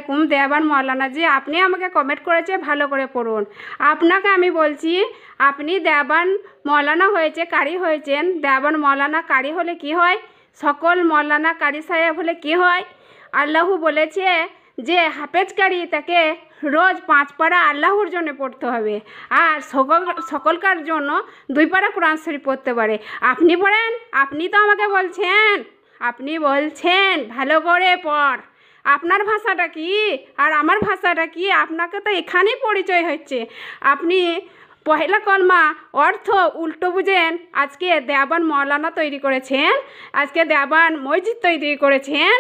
আলাইকুম দেওয়ান মৌলানা জি, আপনি আমাকে কমেন্ট করেছে, ভালো করে পড়ুন। আপনাকে আমি বলছি, আপনি দেওয়ান মৌলানা হয়েছে, কারি হয়েছেন। দেওয়ান মৌলানা কারি হলে কি হয়? সকল মৌলানা কারি সাহেব হলে কি হয়? আল্লাহু বলেছে যে হাফেজ কারি তাকে রোজ 5 পারা আল্লাহর জন্য পড়তে হবে, আর সকলকার জন্য 2 পারা কোরআন শরীফ পড়তে পারে। আপনি পড়েন? আপনি তো আমাকে বলছেন, আপনি বলছেন ভালো করে পড়। আপনার ভাষাটা কি আর আমার ভাষাটা কি? আপনাকে তো এখানেই পরিচয় হচ্ছে। আপনি পহেলা কলমা অর্থ উল্টো বুঝেন। আজকে দেওয়ান মৌলানা তৈরি করেছেন, আজকে দেওয়ান মসজিদ তৈরি করেছেন,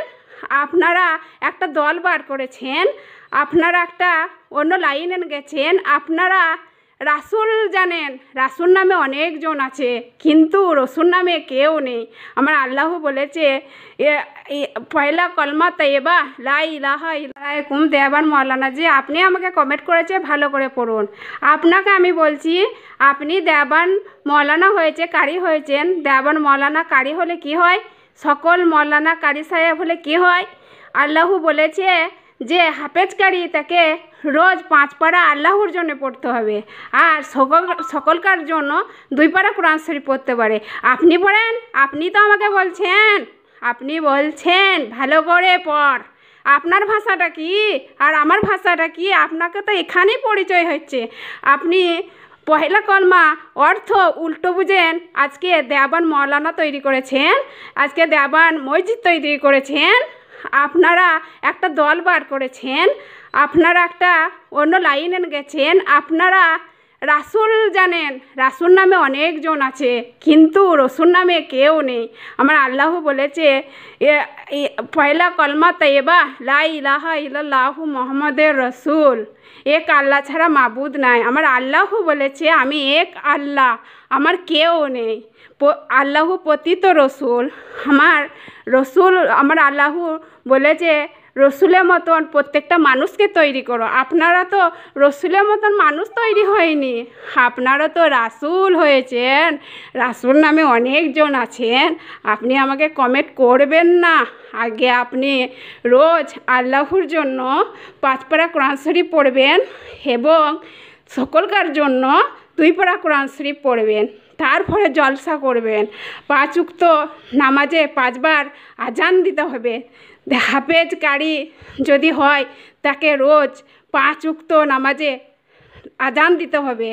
আপনারা একটা দল বার করেছেন, আপনারা একটা অন্য লাইনে গেছেন। আপনারা রাসূল জানেন, রাসূল নামে অনেকজন আছে, কিন্তু রসুল নামে কেউ নেই। আমার আল্লাহ বলেছে পয়লা কলমা তৈবা লা ইলাহা ইল্লাল্লাহ। দেওয়ান মৌলানা জি, আপনি আমাকে কমেন্ট করেছে, ভালো করে পড়ুন। আপনাকে আমি বলছি, আপনি দেওয়ান মৌলানা হয়েছে, কারি হয়েছেন। দেওয়ান মৌলানা কারি হলে কি হয়? সকল মৌলানা কারি সাহেব হলে কি হয়? আল্লাহু বলেছে যে হাফেজ কারি তাকে রোজ 5 পারা আল্লাহর জন্য পড়তে হবে, আর সকলকার জন্য 2 পারা কোরআন শরীফ পড়তে পারে। আপনি পড়েন? আপনি তো আমাকে বলছেন, আপনি বলছেন ভালো করে পড়। আপনার ভাষাটা কি আর আমার ভাষাটা কি? আপনাকে তো এখানেই পরিচয় হচ্ছে। আপনি পহেলা কলমা অর্থ উল্টো বুঝেন। আজকে দেওয়ান মৌলানা তৈরি করেছেন, আজকে দেওয়ান মসজিদ তৈরি করেছেন, আপনারা একটা দল বার করেছেন, আপনারা একটা অন্য লাইনে গেছেন। আপনারা রাসূল জানেন, রাসূল নামে অনেকজন আছে, কিন্তু রসুল নামে কেউ নেই। আমার আল্লাহ বলেছে পয়লা কলমা তৈবা লা ইলাহা ইল্লাল্লাহ মুহাম্মাদুর রাসূল। এক আল্লাহ ছাড়া মাবুদ নাই। আমার আল্লাহ বলেছে আমি এক আল্লাহ, আমার কেউ নেই। আল্লাহ পতিত রসুল, আমার রসুল, আমার আল্লাহ বলেছে রসুলের মতন প্রত্যেকটা মানুষকে তৈরি করো। আপনারা তো রসুলের মতন মানুষ তৈরি হয়নি, আপনারা তো রাসূল হয়েছেন। রাসূল নামে অনেকজন আছেন। আপনি আমাকে কমেন্ট করবেন না। আগে আপনি রোজ আল্লাহর জন্য 5 পারা কোরআন শরীফ পড়বেন, এবং সকলকার জন্য 2 পারা কোরআন শরীফ পড়বেন। তারপরে জলসা করবেন। 5 ওয়াক্ত নামাজে 5 বার আজান দিতে হবে। হাফেজ কারি যদি হয়, তাকে রোজ 5 ওয়াক্ত নামাজে আজান দিতে হবে,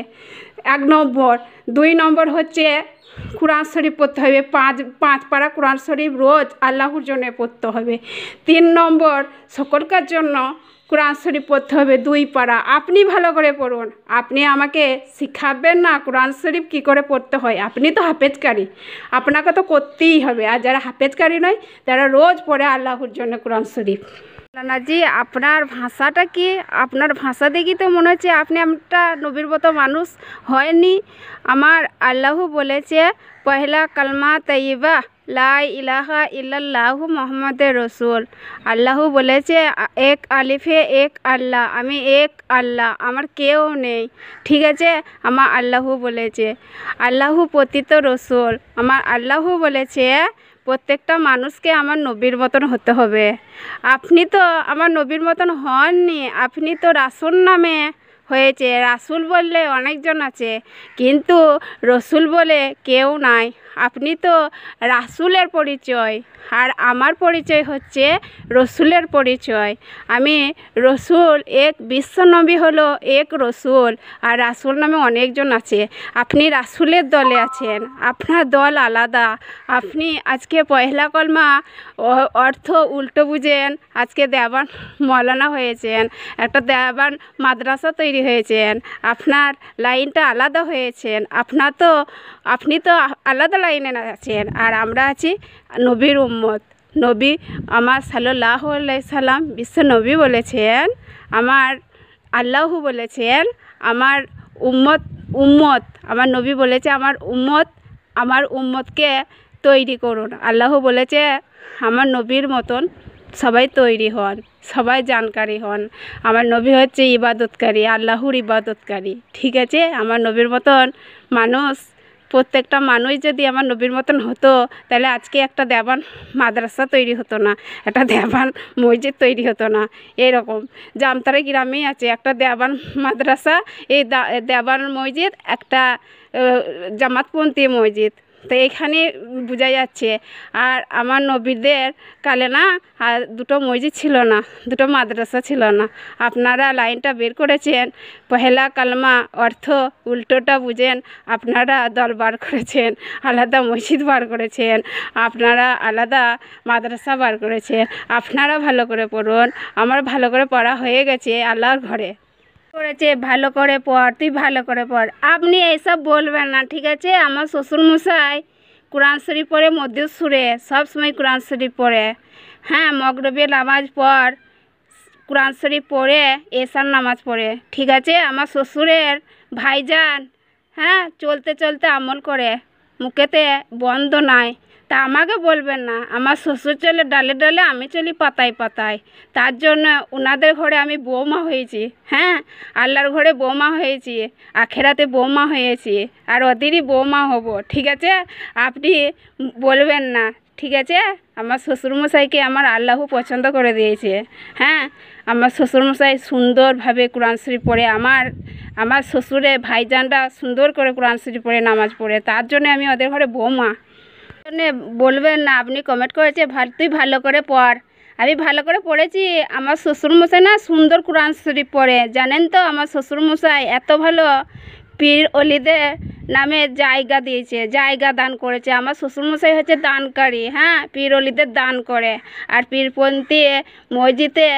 1 নম্বর। 2 নম্বর হচ্ছে কোরআন শরীফ পড়তে হবে, 5 পারা কোরআন শরীফ রোজ আল্লাহর জন্য পড়তে হবে। 3 নম্বর সকলকার জন্য কোরআন শরীফ পড়তে হবে 2 পারা। আপনি ভালো করে পড়ুন। আপনি আমাকে শিখাবেন না কোরআন শরীফ কী করে পড়তে হয়? আপনি তো হাফেজকারী, আপনাকে তো করতেই হবে। আর যারা হাফেজকারী নয়, তারা রোজ পড়ে আল্লাহর জন্য কোরআন শরীফ। মৌলানা জি, আপনার ভাষাটা কি? আপনার ভাষা দেখি তো মনে হচ্ছে আপনি একটা নবীর মতো মানুষ হয়নি। আমার আল্লাহ বলেছে পহেলা কলমা তৈবা লা ইলাহা ইল্লাল্লাহু মুহাম্মাদুর রাসূল। আল্লাহ বলেছে এক আলিফে এক আল্লাহ, আমি এক আল্লাহ, আমার কেউ নেই। ঠিক আছে? আমার আল্লাহ বলেছে। আল্লাহ পতিত রসুল, আমার আল্লাহ বলেছে প্রত্যেকটা মানুষকে আমার নবীর মতন হতে হবে। আপনি তো আমার নবীর মতন হননি, আপনি তো রাসূল নামে হয়েছে। রাসূল বললে অনেকজন আছে, কিন্তু রসুল বলে কেউ নাই। আপনি তো রাসূলের পরিচয়, আর আমার পরিচয় হচ্ছে রসুলের পরিচয়। আমি রসুল, এক বিশ্বনবী হলো এক রসুল, আর রাসূল নামে অনেকজন আছে। আপনি রাসূলের দলে আছেন, আপনার দল আলাদা। আপনি আজকে পহেলা কলমা অর্থ উল্টো বুঝেন, আজকে দেওয়ান মৌলানা হয়েছেন, একটা দেওয়ান মাদ্রাসা তৈরি হয়েছেন, আপনার লাইনটা আলাদা হয়েছেন। আপনি তো আলাদা লাইনে আছেন, আর আমরা আছি নবীর উম্মত। নবী আমার সাল্লাল্লাহু আলাইহি সাল্লাম বিশ্ব নবী বলেছেন, আমার আল্লাহ বলেছেন আমার উম্মত, আমার নবী বলেছে আমার উম্মতকে তৈরি করুন। আল্লাহ বলেছে আমার নবীর মতন সবাই তৈরি হন, সবাই জানকারী হন। আমার নবী হচ্ছে ইবাদতকারী, আল্লাহর ইবাদতকারী। ঠিক আছে? আমার নবীর মতন মানুষ প্রত্যেকটা মানুষ যদি আমার নবীর মতন হতো তাহলে আজকে একটা দেওয়ান মাদ্রাসা তৈরি হতো না, একটা দেওয়ান মসজিদ তৈরি হতো না। এরকম জামতারা গ্রামেই আছে একটা দেওয়ান মাদ্রাসা, এই দেওয়ান মসজিদ একটা জামাতপন্থী মসজিদ। তো এখানে বোঝা যাচ্ছে। আর আমার নবীদের কালে না আর দুটো মসজিদ ছিল না, দুটো মাদ্রাসা ছিল না। আপনারা লাইনটা বের করেছেন, পহেলা কালমা অর্থ উল্টোটা বুঝেন, আপনারা দল বার করেছেন, আলাদা মসজিদ বার করেছেন, আপনারা আলাদা মাদ্রাসা বার করেছেন। আপনারা ভালো করে পড়ুন, আমার ভালো করে পড়া হয়ে গেছে আল্লাহর ঘরে করেছে। ভালো করে পড়, তুই ভালো করে পড়। আপনি এইসব বলবেন না, ঠিক আছে? আমার শ্বশুরমশাই কোরআন শরীফ পড়ে মধ্যে সুরে, সবসময় কোরআন শরীফ পড়ে। হ্যাঁ, মগরবের নামাজ পড়, কোরআন শরীফ পড়ে এশার নামাজ পড়ে, ঠিক আছে? আমার শ্বশুরের ভাইজান হ্যাঁ চলতে চলতে আমল করে, মুখেতে বন্ধ নাই। তা আমাকে বলবেন না, আমার শ্বশুর চলে ডালে ডালে, আমি চলি পাতায় পাতায়। তার জন্য ওনাদের ঘরে আমি বৌমা হয়েছি। হ্যাঁ, আল্লাহর ঘরে বৌমা হয়েছি, আখেরাতে বৌমা হয়েছি, আর ওদেরই বৌমা হব, ঠিক আছে? আপনি বলবেন না, ঠিক আছে? আমার শ্বশুরমশাইকে আমার আল্লাহ পছন্দ করে দিয়েছে। হ্যাঁ, আমার শ্বশুরমশাই সুন্দরভাবে কোরআন শরীফ পড়ে, আমার শ্বশুরের ভাইজানরা সুন্দর করে কোরআন শরীফ পড়ে নামাজ পড়ে, তার জন্য আমি ওদের ঘরে বৌমা। বলবেন না, আপনি কমেন্ট করেছে তুই ভালো করে পড়। আমি ভালো করে পড়েছি। আমার শ্বশুরমশাই না সুন্দর কোরআন শরীফ পড়ে, জানেন তো? আমার শ্বশুরমশাই এত ভালো পীর অলিদের নামে জায়গা দিয়েছে, জায়গা দান করেছে। আমার শ্বশুরমশাই হচ্ছে দানকারী। হ্যাঁ, পীর অলিদের দান করে, আর পীরপন্থী মসজিদে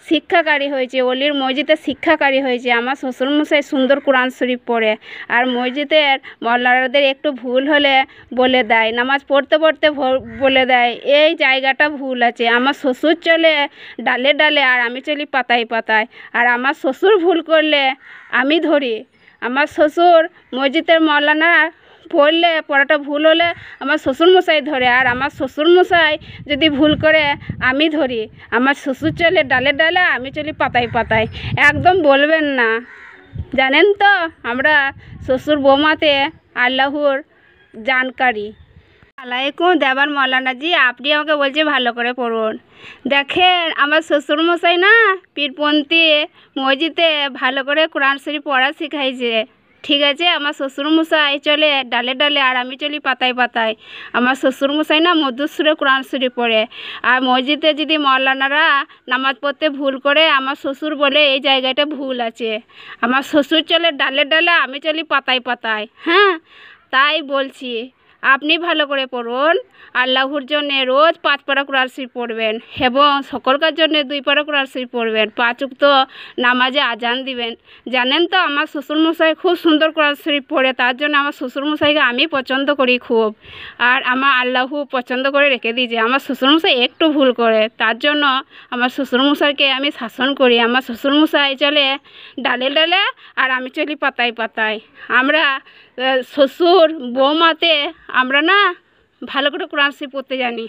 শিক্ষাকারী হয়েছে, অলির মসজিদে শিক্ষাকারী হয়েছে। আমার শ্বশুরমশাই সুন্দর কোরআন শরীফ পড়ে, আর মসজিদের মওলানাদের একটু ভুল হলে বলে দেয়, নামাজ পড়তে পড়তে বলে দেয় এই জায়গাটা ভুল আছে। আমার শ্বশুর চলে ডালে ডালে, আর আমি চলি পাতায় পাতায়। আর আমার শ্বশুর ভুল করলে আমি ধরি। আমার শ্বশুর মসজিদের মওলানা পড়লে, পড়াটা ভুল হলে আমার শ্বশুরমশাই ধরে, আর আমার শ্বশুরমশাই যদি ভুল করে আমি ধরি। আমার শ্বশুর চলে ডালে ডালে, আমি চলি পাতায় পাতায়। একদম বলবেন না, জানেন তো? আমরা শ্বশুর বৌমাতে আল্লাহর জানকারী। আলাইকুম দেওয়ান মৌলানাজি, আপনি আমাকে বলছে ভালো করে পড়ুন। দেখেন, আমার শ্বশুরমশাই না পীরপন্থী মসজিদে ভালো করে কোরআন শরীফ পড়া শিখাইছে, ঠিক আছে? আমার শ্বশুরমশাই চলে ডালে ডালে, আর আমি চলি পাতায় পাতায়। আমার শ্বশুরমশাই না মধুসূরে কোরআন শরীফ পড়ে, আর মসজিদে যদি মওলানারা নামাজ পড়তে ভুল করে, আমার শ্বশুর বলে এই জায়গাটা ভুল আছে। আমার শ্বশুর চলে ডালে ডালে, আমি চলি পাতায় পাতায়। হ্যাঁ, তাই বলছি আপনি ভালো করে পড়ুন। আল্লাহর জন্যে রোজ 5 পারা কোরআন শরীফ পড়বেন, এবং সকলকার জন্য 2 পারা কোরআন শরীফ পড়বেন। 5 ওয়াক্ত নামাজে আজান দিবেন। জানেন তো, আমার শ্বশুরমশাই খুব সুন্দর কোরআন শরীফ পড়ে, তার জন্য আমার শ্বশুরমশাইকে আমি পছন্দ করি খুব, আর আমার আল্লাহ পছন্দ করে রেখে দিয়েছে। আমার শ্বশুরমশাই একটু ভুল করে, তার জন্য আমার শ্বশুরমশাইকে আমি শাসন করি। আমার শ্বশুরমশাই চলে ডালে ডালে, আর আমি চলি পাতায় পাতায়। আমরা শ্বশুর বৌমাতে আমরা না ভালো করে কোরআন শরীফ পড়তে জানি।